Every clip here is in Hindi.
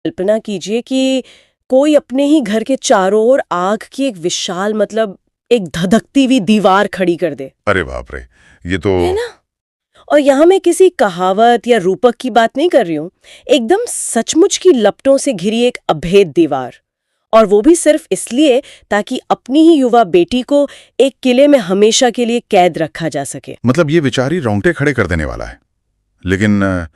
कल्पना कीजिए कि कोई अपने ही घर के चारों ओर आग की एक विशाल एक धधकती हुई दीवार खड़ी कर दे। अरे बाप रे, ये तो है ना? और यहाँ मैं किसी कहावत या रूपक की बात नहीं कर रही हूँ, एकदम सचमुच की लपटों से घिरी एक अभेद दीवार। और वो भी सिर्फ इसलिए ताकि अपनी ही युवा बेटी को एक किले में हमेशा के लिए कैद रखा जा सके। मतलब ये विचार ही रोंगटे खड़े कर देने वाला है। लेकिन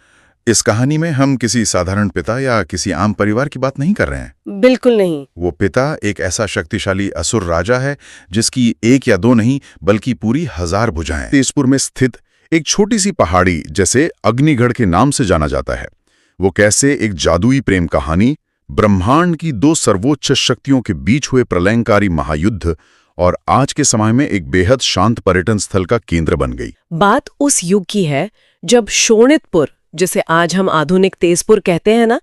इस कहानी में हम किसी साधारण पिता या किसी आम परिवार की बात नहीं कर रहे हैं। बिल्कुल नहीं। वो पिता एक ऐसा शक्तिशाली असुर राजा है जिसकी एक या दो नहीं बल्कि पूरी 1000 भुजाएं। तेजपुर में स्थित एक छोटी सी पहाड़ी जैसे अग्निगढ़ के नाम से जाना जाता है। वो कैसे एक जादुई प्रेम कहानी, ब्रह्मांड की 2 सर्वोच्च शक्तियों के बीच हुए प्रलयंकारी महायुद्ध और आज के समय में एक बेहद शांत पर्यटन स्थल का केंद्र बन गई। बात उस युग की है जब शोणितपुर, जिसे आज हम आधुनिक तेजपुर कहते हैं ना,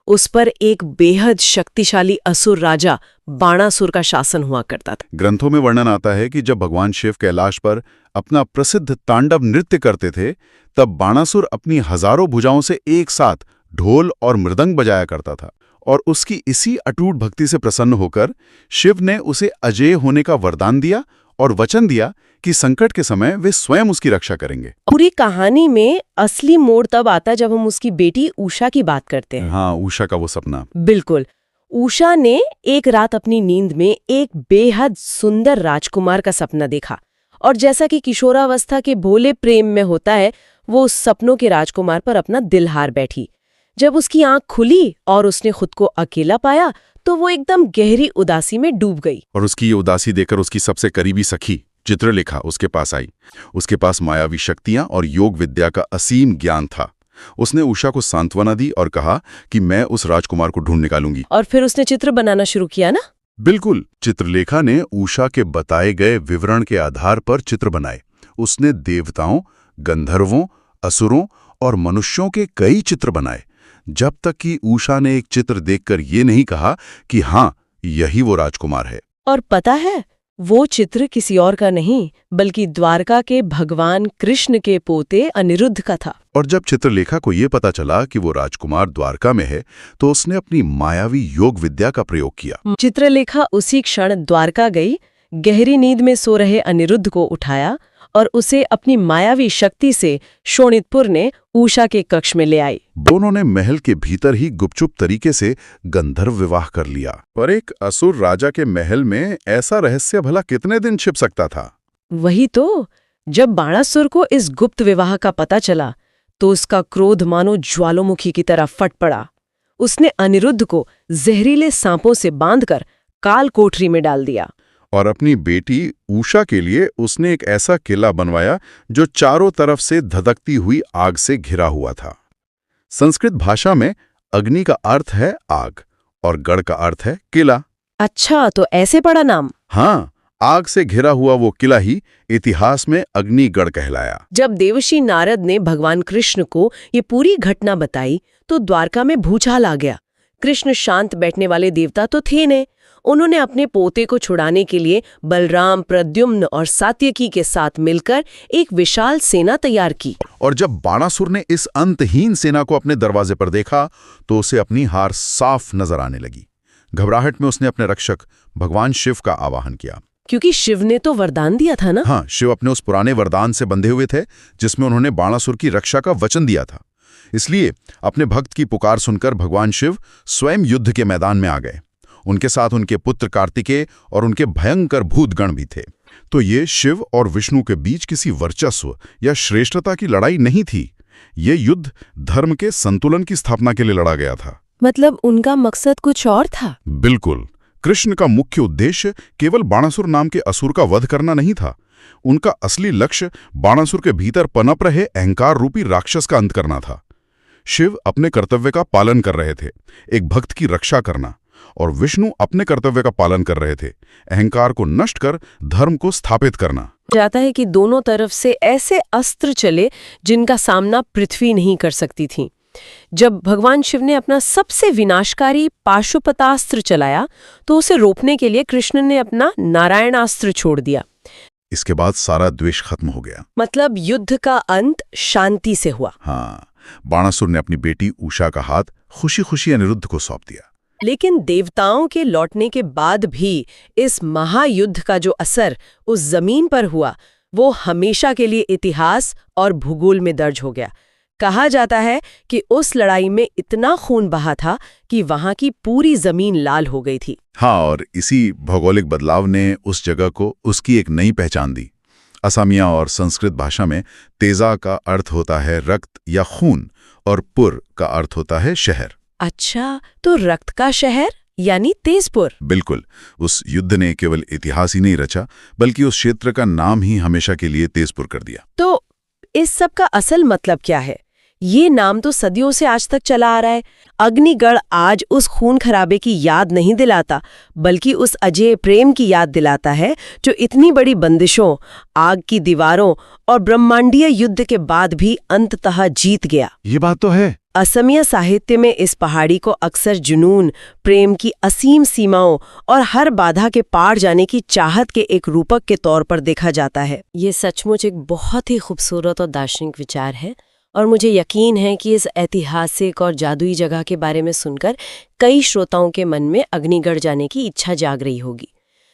उस पर एक बेहद शक्तिशाली असुर राजा बाणासुर का शासन हुआ करता था। ग्रंथों में वर्णन आता है कि जब भगवान शिव कैलाश पर अपना प्रसिद्ध तांडव नृत्य करते थे, तब बाणासुर अपनी हजारों भुजाओं से एक साथ ढोल और मृदंग बजाया करता था। और उसकी इसी अटूट भक्ति से प्रसन्न होकर शिव ने उसे अजेय होने का वरदान दिया और वचन दिया कि संकट के समय वे स्वयं उसकी रक्षा करेंगे। पूरी कहानी में असली मोड़ तब आता जब हम उसकी बेटी उषा की बात करते हैं। हाँ, उषा का वो सपना। बिल्कुल। उषा ने एक रात अपनी नींद में एक बेहद सुंदर राजकुमार का सपना देखा, और जैसा कि किशोरावस्था के भोले प्रेम में होता है, वो उस सपनों के राजकुमार पर अपना दिल हार बैठी। जब उसकी आंख खुली और उसने खुद को अकेला पाया, तो वो एकदम गहरी उदासी में डूब गई। और उसकी ये उदासी देखकर उसकी सबसे करीबी सखी चित्रलेखा उसके पास आई। उसके पास मायावी शक्तियां और योग विद्या का असीम ज्ञान था। उसने उषा को सांत्वना दी और कहा कि मैं उस राजकुमार को ढूंढ निकालूंगी। और फिर उसने चित्र बनाना शुरू किया ना? बिल्कुल। चित्रलेखा ने उषा के बताए गए विवरण के आधार पर चित्र बनाए। उसने देवताओं, गंधर्वों, असुरों और मनुष्यों के कई चित्र बनाए, जब तक कि उषा ने एक चित्र देखकर ये नहीं कहा कि हाँ, यही वो राजकुमार है। और पता है, वो चित्र किसी और का नहीं बल्कि द्वारका के भगवान कृष्ण के पोते अनिरुद्ध का था। और जब चित्रलेखा को ये पता चला कि वो राजकुमार द्वारका में है, तो उसने अपनी मायावी योग विद्या का प्रयोग किया। चित्रलेखा उसी क्षण द्वारका गई, गहरी नींद में सो रहे अनिरुद्ध को उठाया और उसे अपनी मायावी शक्ति से शोणितपुर ने उषा के कक्ष में ले आई। दोनों ने महल के भीतर ही गुपचुप तरीके से गंधर्व विवाह कर लिया। पर एक असुर राजा के महल में ऐसा रहस्य भला कितने दिन छिप सकता था? वही तो। जब बाणासुर को इस गुप्त विवाह का पता चला, तो उसका क्रोध मानो ज्वालामुखी की तरह फट पड़ा। उसने अनिरुद्ध को जहरीले सांपों से बांधकर काल कोठरी में डाल दिया। और अपनी बेटी उषा के लिए उसने एक ऐसा किला बनवाया जो चारों तरफ से धधकती हुई आग से घिरा हुआ था। संस्कृत भाषा में अग्नि का अर्थ है आग और गढ़ का अर्थ है किला। अच्छा, तो ऐसे पड़ा नाम? हाँ, आग से घिरा हुआ वो किला ही इतिहास में अग्निगढ़ कहलाया। जब देवर्षि नारद ने भगवान कृष्ण को ये पूरी घटना बताई, तो द्वारका में भूचाल आ गया। कृष्ण शांत बैठने वाले देवता तो थे नहीं। उन्होंने अपने पोते को छुड़ाने के लिए बलराम, प्रद्युम्न और सात्यकी के साथ मिलकर एक विशाल सेना तैयार की। और जब बाणासुर ने इस अंतहीन सेना को अपने दरवाजे पर देखा, तो उसे अपनी हार साफ नजर आने लगी। घबराहट में उसने अपने रक्षक भगवान शिव का आवाहन किया। क्योंकि शिव ने तो वरदान दिया था ना? हाँ, शिव अपने उस पुराने वरदान से बंधे हुए थे जिसमें उन्होंने बाणासुर की रक्षा का वचन दिया था। इसलिए अपने भक्त की पुकार सुनकर भगवान शिव स्वयं युद्ध के मैदान में आ गए। उनके साथ उनके पुत्र कार्तिकेय और उनके भयंकर भूतगण भी थे। तो ये शिव और विष्णु के बीच किसी वर्चस्व या श्रेष्ठता की लड़ाई नहीं थी। ये युद्ध धर्म के संतुलन की स्थापना के लिए लड़ा गया था। मतलब उनका मकसद कुछ और था? बिल्कुल। कृष्ण का मुख्य उद्देश्य केवल बाणासुर नाम के असुर का वध करना नहीं था। उनका असली लक्ष्य बाणासुर के भीतर पनप रहे अहंकार रूपी राक्षस का अंत करना था। शिव अपने कर्तव्य का पालन कर रहे थे, एक भक्त की रक्षा करना, और विष्णु अपने कर्तव्य का पालन कर रहे थे, अहंकार को नष्ट कर धर्म को स्थापित करना। जाता है कि दोनों तरफ से ऐसे अस्त्र चले जिनका सामना पृथ्वी नहीं कर सकती थी। जब भगवान शिव ने अपना सबसे विनाशकारी पाशुपतास्त्र चलाया, तो उसे रोकने के लिए कृष्ण ने अपना नारायणास्त्र छोड़ दिया। इसके बाद सारा द्वेष खत्म हो गया। मतलब युद्ध का अंत शांति से हुआ। हाँ, बाणासुर ने अपनी बेटी उषा का हाथ खुशी खुशी अनिरुद्ध को सौंप दिया। लेकिन देवताओं के लौटने के बाद भी इस महायुद्ध का जो असर उस जमीन पर हुआ वो हमेशा के लिए इतिहास और भूगोल में दर्ज हो गया। कहा जाता है कि उस लड़ाई में इतना खून बहा था कि वहां की पूरी जमीन लाल हो गई थी। हाँ, और इसी भौगोलिक बदलाव ने उस जगह को उसकी एक नई पहचान दी। असमिया और संस्कृत भाषा में तेजा का अर्थ होता है रक्त या खून और पुर का अर्थ होता है शहर। अच्छा, तो रक्त का शहर यानी तेजपुर। बिल्कुल। उस युद्ध ने केवल इतिहास ही नहीं रचा, बल्कि उस क्षेत्र का नाम ही हमेशा के लिए तेजपुर कर दिया। तो इस सब का असल मतलब क्या है? ये नाम तो सदियों से आज तक चला आ रहा है। अग्निगढ़ आज उस खून खराबे की याद नहीं दिलाता, बल्कि उस अजेय प्रेम की याद दिलाता है जो इतनी बड़ी बंदिशों, आग की दीवारों और ब्रह्मांडीय युद्ध के बाद भी अंततः जीत गया। ये बात तो है। असमिया साहित्य में इस पहाड़ी को अक्सर जुनून, प्रेम की असीम सीमाओं और हर बाधा के पार जाने की चाहत के एक रूपक के तौर पर देखा जाता है। ये सचमुच एक बहुत ही खूबसूरत और दार्शनिक विचार है, और मुझे यकीन है कि इस ऐतिहासिक और जादुई जगह के बारे में सुनकर कई श्रोताओं के मन में अग्निगढ़ जाने की इच्छा जाग रही होगी।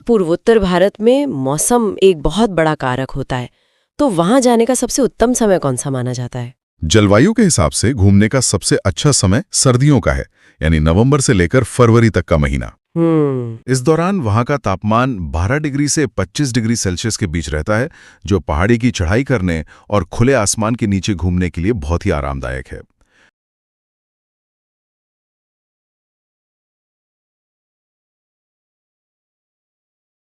पूर्वोत्तर भारत में मौसम एक बहुत बड़ा कारक होता है, तो वहां जाने का सबसे उत्तम समय कौन सा माना जाता है? जलवायु के हिसाब से घूमने का सबसे अच्छा समय सर्दियों का है, यानी नवंबर से लेकर फरवरी तक का महीना। इस दौरान वहां का तापमान 12 डिग्री से 25 डिग्री सेल्सियस के बीच रहता है, जो पहाड़ी की चढ़ाई करने और खुले आसमान के नीचे घूमने के लिए बहुत ही आरामदायक है।